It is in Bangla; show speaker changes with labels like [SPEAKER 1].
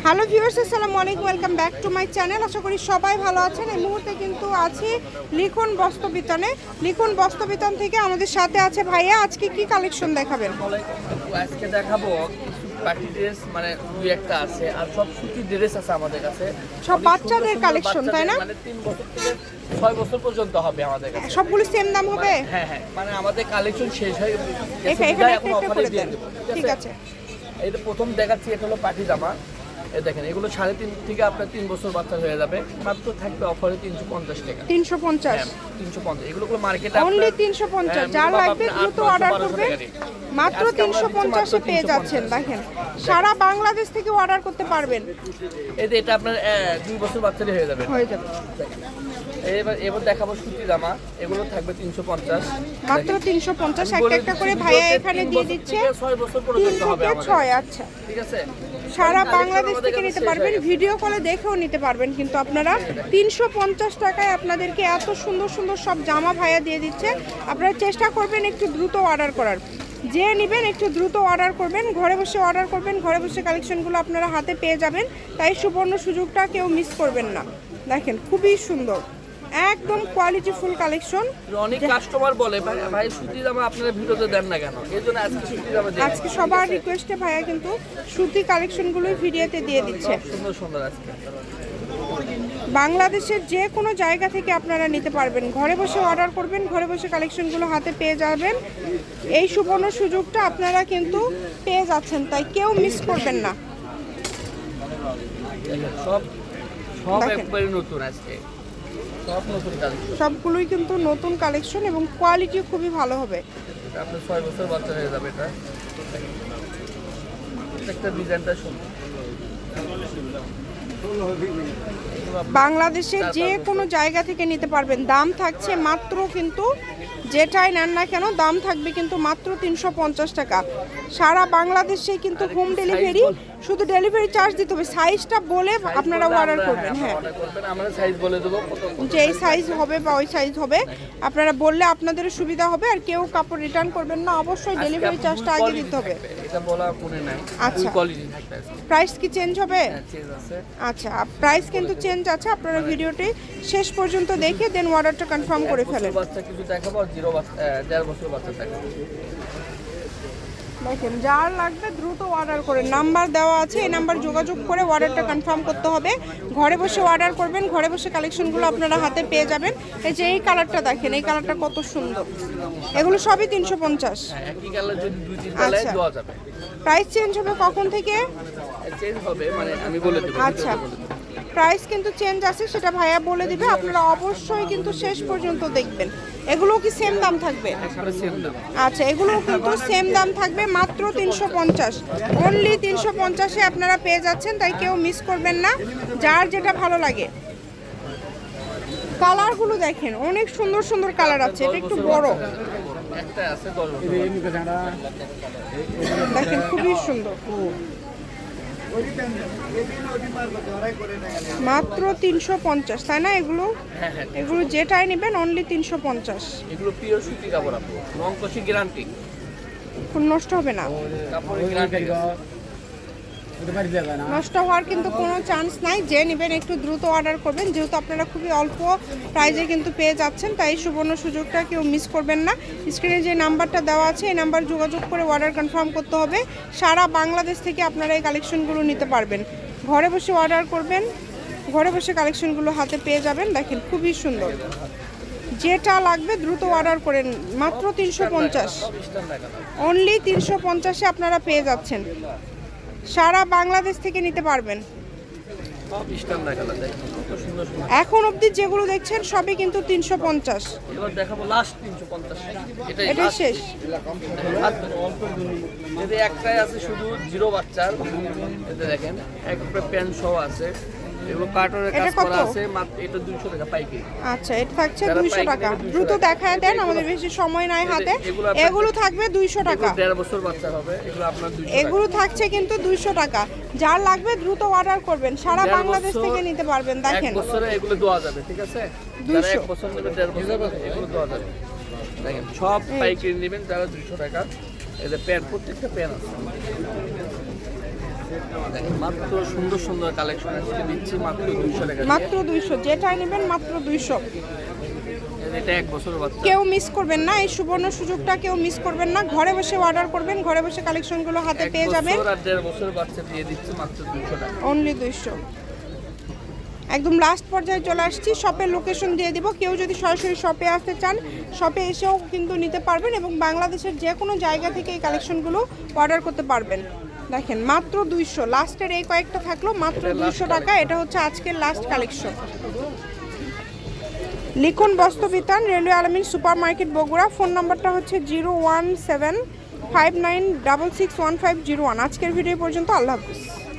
[SPEAKER 1] হ্যালো ভিউয়ার্স, আসসালামু আলাইকুম, welcome back to my channel. আশা করি সবাই ভালো আছেন। এই মুহূর্তে কিন্তু আছি লিখন বস্ত্রবিতানে। লিখন বস্ত্রবিতান থেকে আমাদের সাথে আছে ভাইয়া। আজকে কি কালেকশন দেখাবেন?
[SPEAKER 2] আজকে দেখাবো পার্টি ড্রেস, মানে দুই একটা আছে, আর সব সুতি ড্রেস আছে আমাদের কাছে।
[SPEAKER 1] সব বাচ্চাদের কালেকশন, তাই না?
[SPEAKER 2] মানে 3 বছর থেকে 6 বছর পর্যন্ত হবে আমাদের কাছে।
[SPEAKER 1] সবগুলো সেম দাম হবে?
[SPEAKER 2] হ্যাঁ হ্যাঁ, মানে আমাদের কালেকশন শেষ হয়ে গেছে,
[SPEAKER 1] এখানে
[SPEAKER 2] এখন
[SPEAKER 1] একটা
[SPEAKER 2] অফারে
[SPEAKER 1] করে
[SPEAKER 2] দিয়ে
[SPEAKER 1] দেন।
[SPEAKER 2] দেব।
[SPEAKER 1] ঠিক আছে,
[SPEAKER 2] এই তো প্রথম দেখাচ্ছি, এটা হলো পার্টি জামা। এই দেখেন, এগুলো 3.5 থেকে আপনার 3 বছর বাচ্চা হয়ে যাবে। মাত্র থাকবে অফারে 350 টাকা।
[SPEAKER 1] 350?
[SPEAKER 2] 350। এগুলো মার্কেটে
[SPEAKER 1] অনলি 350। যার লাগবে দ্রুত অর্ডার করবেন, মাত্র 350 এ পেয়ে যাচ্ছেন। দেখেন, সারা বাংলাদেশ থেকে অর্ডার করতে পারবেন।
[SPEAKER 2] এই যে এটা আপনার 2 বছর বাচ্চারই হয়ে যাবে। এবার দেখাবো সুতি জামা, এগুলো থাকবে 350,
[SPEAKER 1] মাত্র 350। একটা একটা করে ভাইয়া এখানে দিয়ে দিচ্ছে।
[SPEAKER 2] 6 বছর পর্যন্ত হবে আমাদের।
[SPEAKER 1] 6, আচ্ছা,
[SPEAKER 2] ঠিক আছে।
[SPEAKER 1] সারা বাংলাদেশ থেকে নিতে পারবেন, ভিডিও কলে দেখেও নিতে পারবেন। কিন্তু আপনারা 350 টাকায় আপনাদেরকে এত সুন্দর সুন্দর সব জামা ভাইয়া দিয়ে দিচ্ছে। আপনারা চেষ্টা করবেন একটু দ্রুত অর্ডার করার। যে নেবেন একটু দ্রুত অর্ডার করবেন, ঘরে বসে অর্ডার করবেন, ঘরে বসে কালেকশনগুলো আপনারা হাতে পেয়ে যাবেন। তাই সুবর্ণ সুযোগটা কেউ মিস করবেন না। দেখেন, খুবই সুন্দর, একদম কোয়ালিটিফুল কালেকশন।
[SPEAKER 2] অনেক কাস্টমার বলে ভাই সুতি জামা আপনারা ভিডিওতে দেন না কেন, এজন্য আজকে সুতি জামা দিই।
[SPEAKER 1] আজকে সবার রিকোয়েস্টে ভাইয়া কিন্তু সুতি কালেকশনগুলোই ভিডিওতে দিয়ে দিচ্ছে।
[SPEAKER 2] সুন্দর সুন্দর আজকে
[SPEAKER 1] বাংলাদেশের যে কোনো জায়গা থেকে আপনারা নিতে পারবেন, ঘরে বসে অর্ডার করবেন, ঘরে বসে কালেকশনগুলো হাতে পেয়ে যাবেন। এই সুবর্ণ সুযোগটা আপনারা কিন্তু পেয়ে যাচ্ছেন, তাই কেউ মিস করবেন না।
[SPEAKER 2] সব একবারে নতুন আজকে, সব নতুন কালেকশন,
[SPEAKER 1] সবগুলোই কিন্তু নতুন কালেকশন এবং কোয়ালিটি খুবই ভালো হবে।
[SPEAKER 2] এটা আপনার 6 বছর বাচ্চা হয়ে যাবে। এটা একটা ডিজাইনটা সুন্দর।
[SPEAKER 1] বাংলাদেশের যে কোনো জায়গা থেকে নিতে পারবেন। দাম থাকছে মাত্র, কিন্তু যেটাই নেন না কেন দাম থাকবে কিন্তু মাত্র 350 টাকা। সারা বাংলাদেশে কিন্তু হোম ডেলিভারি, শুধু ডেলিভারি চার্জ দিতে হবে। সাইজটা বলে আপনারা অর্ডার করবেন। হ্যাঁ,
[SPEAKER 2] আমরা সাইজ বলে দেবো,
[SPEAKER 1] যে এই সাইজ হবে বা ওই সাইজ হবে আপনারা বললে আপনাদের সুবিধা হবে। আর কেউ কাপড় রিটার্ন করবেন না, অবশ্যই ডেলিভারি চার্জটা আগে দিতে হবে।
[SPEAKER 2] এটা বলা মনে নাই।
[SPEAKER 1] আচ্ছা,
[SPEAKER 2] কোয়ালিটি থাকবে।
[SPEAKER 1] প্রাইস কি চেঞ্জ হবে?
[SPEAKER 2] চেঞ্জ আছে।
[SPEAKER 1] আচ্ছা, প্রাইস কিন্তু চেঞ্জ আছে। আপনারা ভিডিওটি শেষ পর্যন্ত দেখে দেন অর্ডারটা কনফার্ম করে ফেলেন।
[SPEAKER 2] বাচ্চা কিছু দেখাবো, 1.5 বছর বাচ্চা দেখাবো।
[SPEAKER 1] দেখেন, যার লাগবে দ্রুত অর্ডার করেন। নাম্বার দেওয়া আছে, এই নাম্বার যোগাযোগ করে অর্ডারটা কনফার্ম করতে হবে। ঘরে বসে অর্ডার করবেন, ঘরে বসে কালেকশনগুলো আপনারা হাতে পেয়ে যাবেন। এই যে এই কালারটা দেখেন, এই কালারটা কত সুন্দর। এগুলো সবই 350।
[SPEAKER 2] একই কালার যদি 2-3 কালার দেওয়া যাবে।
[SPEAKER 1] প্রাইস চেঞ্জ হবে কখন থেকে?
[SPEAKER 2] চেঞ্জ হবে মানে আমি বলে দেব।
[SPEAKER 1] আচ্ছা, প্রাইস কিন্তু চেঞ্জ আছে, সেটা ভাইয়া বলে দিবে। আপনারা অবশ্যই কিন্তু শেষ পর্যন্ত দেখবেন। এগুলো কি সেম দাম থাকবে? আচ্ছা, এগুলো কিন্তু সেম দাম থাকবে, মাত্র 350। অনলি 350-এ আপনারা পেয়ে যাচ্ছেন, তাই কেউ মিস করবেন না। যার যেটা ভালো লাগে। কালারগুলো দেখেন, অনেক সুন্দর সুন্দর কালার আছে। এটা একটু বড়,
[SPEAKER 2] একটা আছে 10
[SPEAKER 1] দেখেন, খুবই সুন্দর। মাত্র 350, তাই না? এগুলো এগুলো যেটাই নেবেন অনলি 350।
[SPEAKER 2] এগুলো পিওর সুতি কাপড়, আপু রং কষি গ্যারান্টি,
[SPEAKER 1] নষ্ট হবে না।
[SPEAKER 2] কাপড়ের গ্যারান্টি
[SPEAKER 1] নষ্ট হওয়ার কিন্তু কোনো চান্স নাই। যে নেবেন একটু দ্রুত অর্ডার করবেন, যেহেতু আপনারা খুবই অল্প প্রাইজে কিন্তু পেয়ে যাচ্ছেন। তাই সুবর্ণ সুযোগটা কেউ মিস করবেন না। স্ক্রিনে যে নাম্বারটা দেওয়া আছে, এই নাম্বার যোগাযোগ করে অর্ডার কনফার্ম করতে হবে। সারা বাংলাদেশ থেকে আপনারা এই কালেকশনগুলো নিতে পারবেন। ঘরে বসে অর্ডার করবেন, ঘরে বসে কালেকশনগুলো হাতে পেয়ে যাবেন। দেখেন, খুবই সুন্দর। যেটা লাগবে দ্রুত অর্ডার করেন, মাত্র 350। অনলি 350-এ আপনারা পেয়ে যাচ্ছেন। সারা বাংলাদেশ থেকে নিতে পারবেন। এখন অবধি যেগুলো দেখছেন সবই কিন্তু 350।
[SPEAKER 2] এবার দেখাবো লাস্ট 350।
[SPEAKER 1] এটা শেষ।
[SPEAKER 2] যদি একটাই আছে শুধু 0 বাচ্চার, এতে দেখেন একটা প্যান্ট সহ আছে। এগুলো কার্টনের কাজ করা আছে, মাত্র এটা 200 টাকা পাইকারি।
[SPEAKER 1] আচ্ছা, এটা থাকছে 200 টাকা। দ্রুত দেখায় দেন, আমাদের বেশি সময় নাই হাতে। এগুলো থাকবে 200 টাকা।
[SPEAKER 2] 1.5 বছর বাচ্চা হবে, এগুলো আপনার 200 টাকা।
[SPEAKER 1] এগুলো থাকছে কিন্তু 200 টাকা। যার লাগবে দ্রুত অর্ডার করবেন, সারা বাংলাদেশ থেকে নিতে পারবেন। দেখেন,
[SPEAKER 2] 1 বছরে এগুলো দেওয়া যাবে, ঠিক আছে? যারা 1 বছর নেবে, 1.5 বছর এগুলো দেওয়া যাবে। দেখেন, সব পাইকারি নেবেন যারা 200 টাকা। এদের প্যান্ট, প্রত্যেকটা প্যান্ট আছে। দেখেন মাত্র সুন্দর সুন্দর কালেকশন আজকে দিচ্ছি মাত্র 200 টাকা।
[SPEAKER 1] মাত্র 200, যেটাই নেবেন মাত্র 200।
[SPEAKER 2] এটা 1 বছর বাচ্চা।
[SPEAKER 1] কেউ মিস করবেন না, এই সুবর্ণ সুযোগটা কেউ মিস করবেন না। ঘরে বসে অর্ডার করবেন, ঘরে বসে কালেকশনগুলো হাতে পেয়ে যাবেন।
[SPEAKER 2] 1 বছর আর 1.5 বছর বাচ্চা দিয়ে দিচ্ছি মাত্র 200 টাকা।
[SPEAKER 1] অনলি 200। একদম লাস্ট পর্যায়ে চলে আসছি, শপের লোকেশন দিয়ে দিব। কেউ যদি সরাসরি শপে আসতে চান, শপে এসেও কিন্তু নিতে পারবেন এবং বাংলাদেশের যে কোনো জায়গা থেকে এই কালেকশনগুলো অর্ডার করতে পারবেন। দেখেন মাত্র 200, লাস্টের এই কয়েকটা থাকলো মাত্র 200 টাকা। এটা হচ্ছে আজকের লাস্ট কালেকশন। লিখুন বস্ত্র বিতান, রেলওয়ে আলামিন সুপার মার্কেট বগুড়া। ফোন নাম্বারটা হচ্ছে 01759661501। আজকের ভিডিও পর্যন্ত, আল্লাহ হাফিজ।